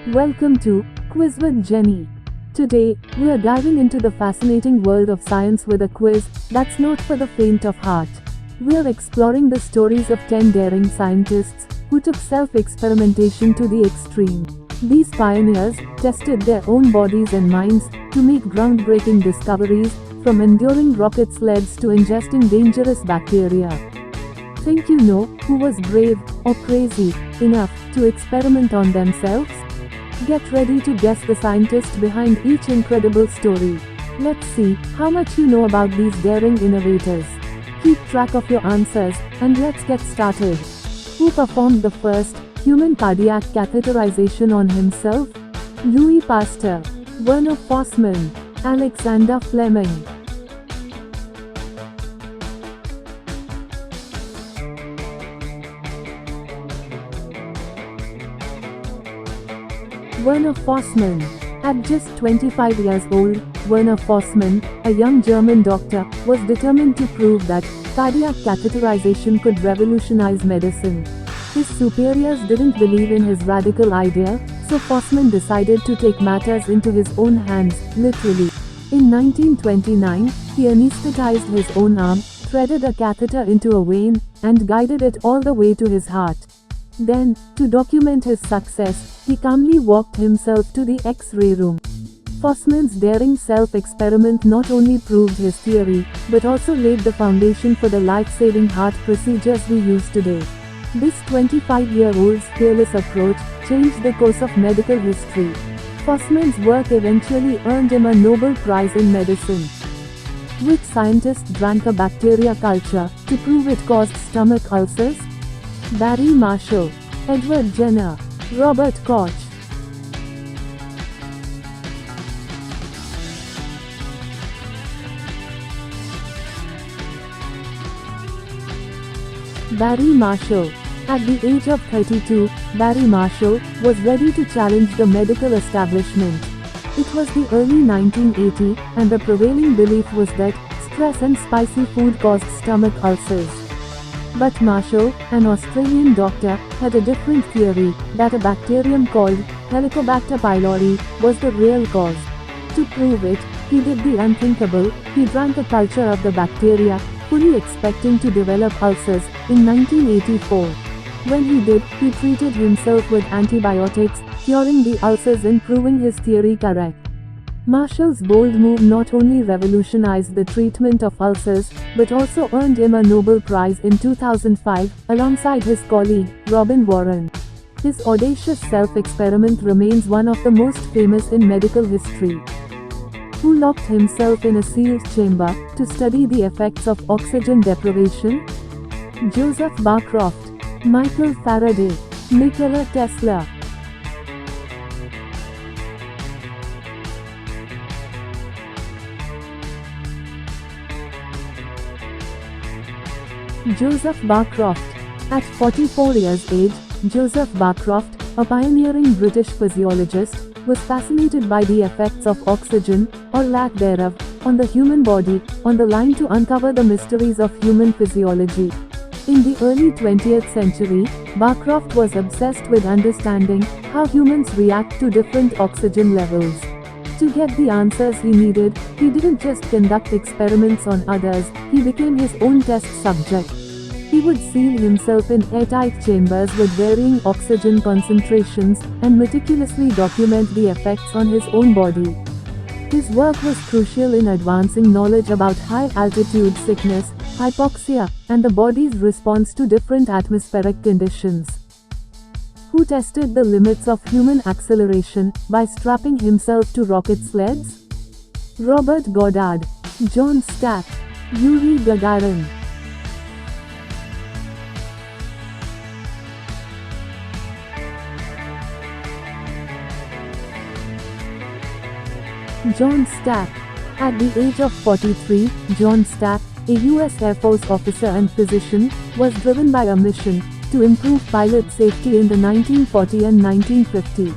Welcome to Quiz with Jenny. Today, we are diving into the fascinating world of science with a quiz that's not for the faint of heart. We are exploring the stories of 10 daring scientists who took self-experimentation to the extreme. These pioneers tested their own bodies and minds to make groundbreaking discoveries, from enduring rocket sleds to ingesting dangerous bacteria. Think you know who was brave or crazy enough to experiment on themselves? Get ready to guess the scientist behind each incredible story. Let's see how much you know about these daring innovators. Keep track of your answers, and let's get started. Who performed the first human cardiac catheterization on himself? Louis Pasteur, Werner Fossmann, Alexander Fleming. Werner Fossmann. At just 25 years old, Werner Fossmann, a young German doctor, was determined to prove that cardiac catheterization could revolutionize medicine. His superiors didn't believe in his radical idea, so Fossmann decided to take matters into his own hands, literally. In 1929, he anesthetized his own arm, threaded a catheter into a vein, and guided it all the way to his heart. Then, to document his success, he calmly walked himself to the X-ray room. Fossmann's daring self-experiment not only proved his theory, but also laid the foundation for the life-saving heart procedures we use today. This 25-year-old's fearless approach changed the course of medical history. Fossmann's work eventually earned him a Nobel Prize in Medicine. Which scientist drank a bacteria culture to prove it caused stomach ulcers? Barry Marshall, Edward Jenner, Robert Koch. Barry Marshall. At the age of 32, Barry Marshall was ready to challenge the medical establishment. It was the early 1980s, and the prevailing belief was that stress and spicy food caused stomach ulcers. But Marshall, an Australian doctor, had a different theory, that a bacterium called Helicobacter pylori was the real cause. To prove it, he did the unthinkable. He drank a culture of the bacteria, fully expecting to develop ulcers, in 1984. When he did, he treated himself with antibiotics, curing the ulcers and proving his theory correct. Marshall's bold move not only revolutionized the treatment of ulcers, but also earned him a Nobel Prize in 2005, alongside his colleague, Robin Warren. His audacious self-experiment remains one of the most famous in medical history. Who locked himself in a sealed chamber to study the effects of oxygen deprivation? Joseph Barcroft, Michael Faraday, Nikola Tesla. Joseph Barcroft. At 44 years age, Joseph Barcroft, a pioneering British physiologist, was fascinated by the effects of oxygen, or lack thereof, on the human body, on the line to uncover the mysteries of human physiology. In the early 20th century, Barcroft was obsessed with understanding how humans react to different oxygen levels. To get the answers he needed, he didn't just conduct experiments on others, he became his own test subject. He would seal himself in airtight chambers with varying oxygen concentrations, and meticulously document the effects on his own body. His work was crucial in advancing knowledge about high-altitude sickness, hypoxia, and the body's response to different atmospheric conditions. Who tested the limits of human acceleration by strapping himself to rocket sleds? Robert Goddard, John Stapp, Yuri Gagarin. John Stapp. At the age of 43, John Stapp, a U.S. Air Force officer and physician, was driven by a mission to improve pilot safety in the 1940 and 1950.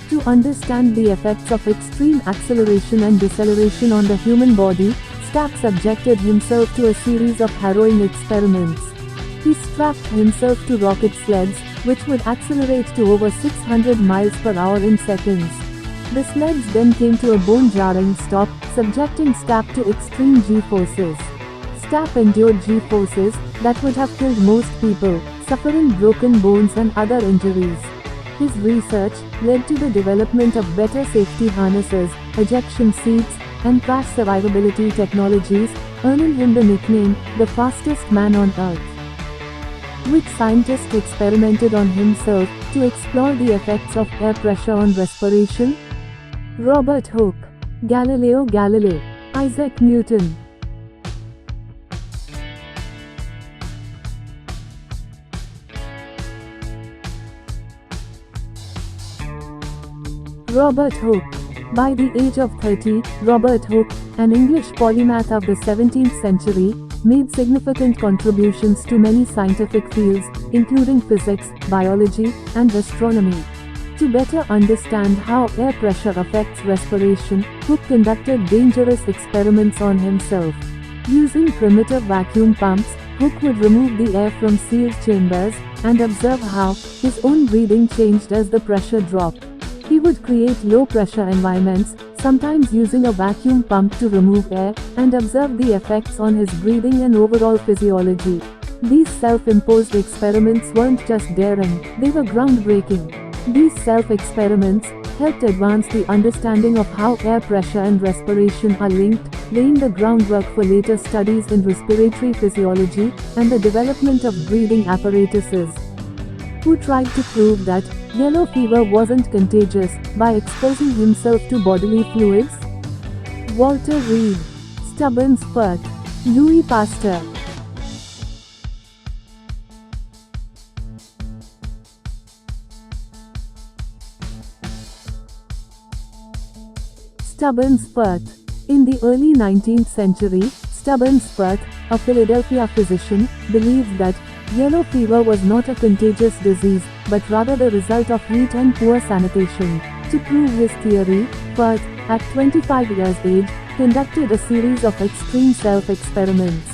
To understand the effects of extreme acceleration and deceleration on the human body, Stapp subjected himself to a series of harrowing experiments. He strapped himself to rocket sleds, which would accelerate to over 600 miles per hour in seconds. The sleds then came to a bone-jarring stop, subjecting Stapp to extreme G-forces. Stapp endured G-forces that would have killed most people, suffering broken bones and other injuries. His research led to the development of better safety harnesses, ejection seats, and crash survivability technologies, earning him the nickname, the fastest man on Earth. Which scientist experimented on himself to explore the effects of air pressure on respiration? Robert Hooke, Galileo Galilei, Isaac Newton. Robert Hooke. By the age of 30, Robert Hooke, an English polymath of the 17th century, made significant contributions to many scientific fields, including physics, biology, and astronomy. To better understand how air pressure affects respiration, Hooke conducted dangerous experiments on himself. Using primitive vacuum pumps, Hooke would remove the air from sealed chambers and observe how his own breathing changed as the pressure dropped. He would create low-pressure environments, sometimes using a vacuum pump to remove air, and observe the effects on his breathing and overall physiology. These self-imposed experiments weren't just daring, they were groundbreaking. These self-experiments helped advance the understanding of how air pressure and respiration are linked, laying the groundwork for later studies in respiratory physiology and the development of breathing apparatuses. Who tried to prove that yellow fever wasn't contagious by exposing himself to bodily fluids? Walter Reed, Stubborn Spurt, Louis Pasteur. Stubborn Spurt. In the early 19th century, Stubborn Spurt, a Philadelphia physician, believed that yellow fever was not a contagious disease, but rather the result of heat and poor sanitation. To prove his theory, Spurt, at 25 years age, conducted a series of extreme self-experiments.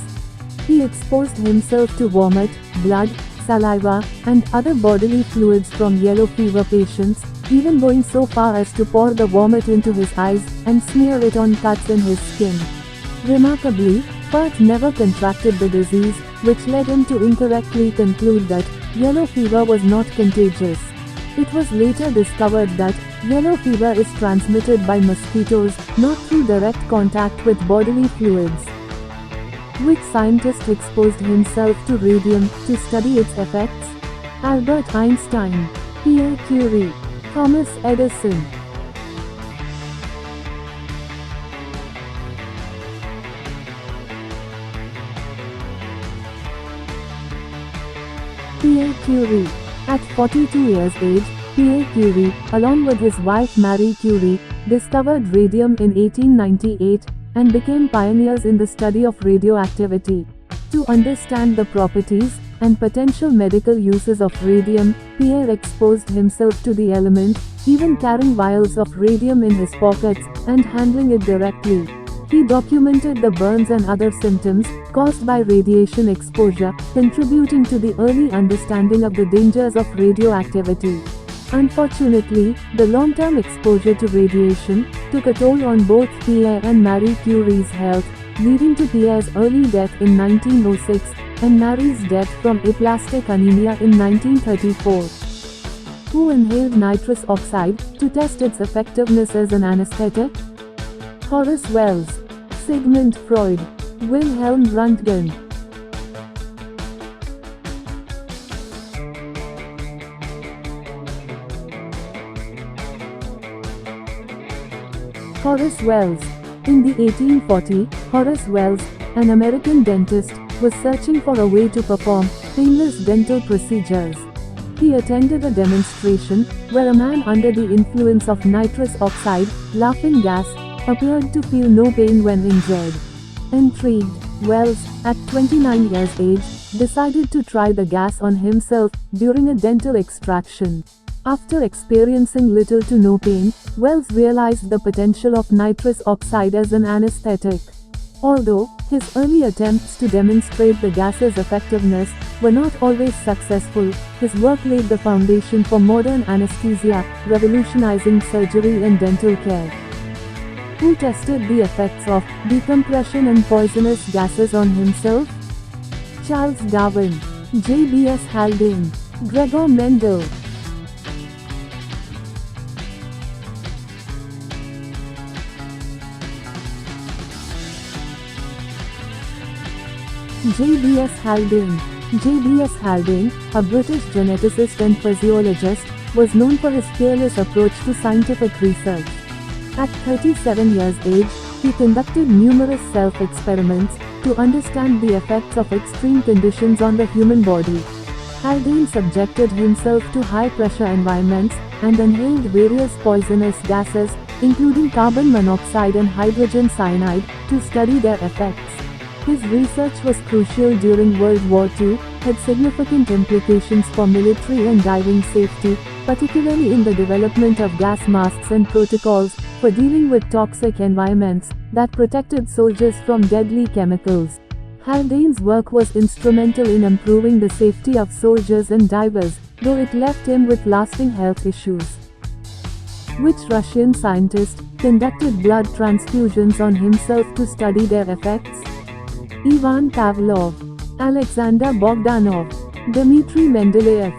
He exposed himself to vomit, blood, saliva, and other bodily fluids from yellow fever patients, even going so far as to pour the vomit into his eyes and smear it on cuts in his skin. Remarkably, Spurt never contracted the disease, which led him to incorrectly conclude that yellow fever was not contagious. It was later discovered that yellow fever is transmitted by mosquitoes, not through direct contact with bodily fluids. Which scientist exposed himself to radium to study its effects? Albert Einstein, Pierre Curie, Thomas Edison. Pierre Curie. At 42 years age, Pierre Curie, along with his wife Marie Curie, discovered radium in 1898 and became pioneers in the study of radioactivity. To understand the properties and potential medical uses of radium, Pierre exposed himself to the element, even carrying vials of radium in his pockets and handling it directly. He documented the burns and other symptoms caused by radiation exposure, contributing to the early understanding of the dangers of radioactivity. Unfortunately, the long-term exposure to radiation took a toll on both Pierre and Marie Curie's health, leading to Pierre's early death in 1906 and Marie's death from aplastic anemia in 1934. Who inhaled nitrous oxide to test its effectiveness as an anesthetic? Horace Wells, Sigmund Freud, Wilhelm Röntgen. Horace Wells. In the 1840s, Horace Wells, an American dentist, was searching for a way to perform painless dental procedures. He attended a demonstration where a man under the influence of nitrous oxide, laughing gas, appeared to feel no pain when injured. Intrigued, Wells, at 29 years age, decided to try the gas on himself during a dental extraction. After experiencing little to no pain, Wells realized the potential of nitrous oxide as an anesthetic. Although his early attempts to demonstrate the gas's effectiveness were not always successful, his work laid the foundation for modern anesthesia, revolutionizing surgery and dental care. Who tested the effects of decompression and poisonous gases on himself? Charles Darwin, J.B.S. Haldane, Gregor Mendel. J.B.S. Haldane. J.B.S. Haldane, a British geneticist and physiologist, was known for his fearless approach to scientific research. At 37 years age, he conducted numerous self-experiments to understand the effects of extreme conditions on the human body. Haldane subjected himself to high-pressure environments and inhaled various poisonous gases, including carbon monoxide and hydrogen cyanide, to study their effects. His research was crucial during World War II, had significant implications for military and diving safety, particularly in the development of gas masks and protocols for dealing with toxic environments that protected soldiers from deadly chemicals. Haldane's work was instrumental in improving the safety of soldiers and divers, though it left him with lasting health issues. Which Russian scientist conducted blood transfusions on himself to study their effects? Ivan Pavlov, Alexander Bogdanov, Dmitry Mendeleev.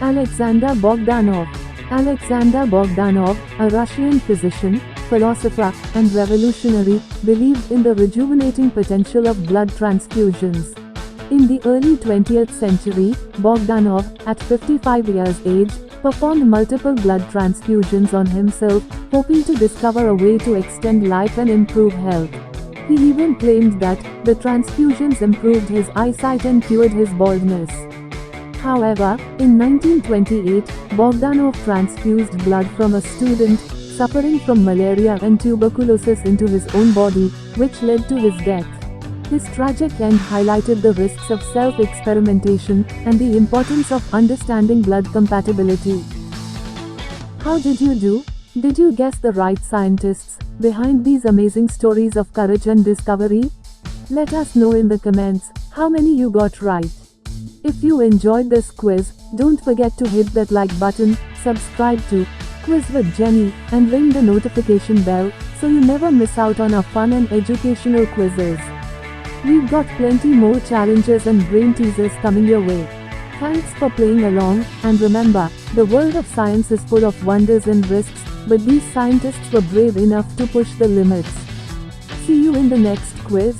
Alexander Bogdanov. Alexander Bogdanov, a Russian physician, philosopher, and revolutionary, believed in the rejuvenating potential of blood transfusions. In the early 20th century, Bogdanov, at 55 years age, performed multiple blood transfusions on himself, hoping to discover a way to extend life and improve health. He even claimed that the transfusions improved his eyesight and cured his baldness. However, in 1928, Bogdanov transfused blood from a student suffering from malaria and tuberculosis into his own body, which led to his death. His tragic end highlighted the risks of self-experimentation and the importance of understanding blood compatibility. How did you do? Did you guess the right scientists behind these amazing stories of courage and discovery? Let us know in the comments how many you got right. If you enjoyed this quiz, don't forget to hit that like button, subscribe to Quiz with Jenny, and ring the notification bell so you never miss out on our fun and educational quizzes. We've got plenty more challenges and brain teasers coming your way. Thanks for playing along, and remember, the world of science is full of wonders and risks, but these scientists were brave enough to push the limits. See you in the next quiz.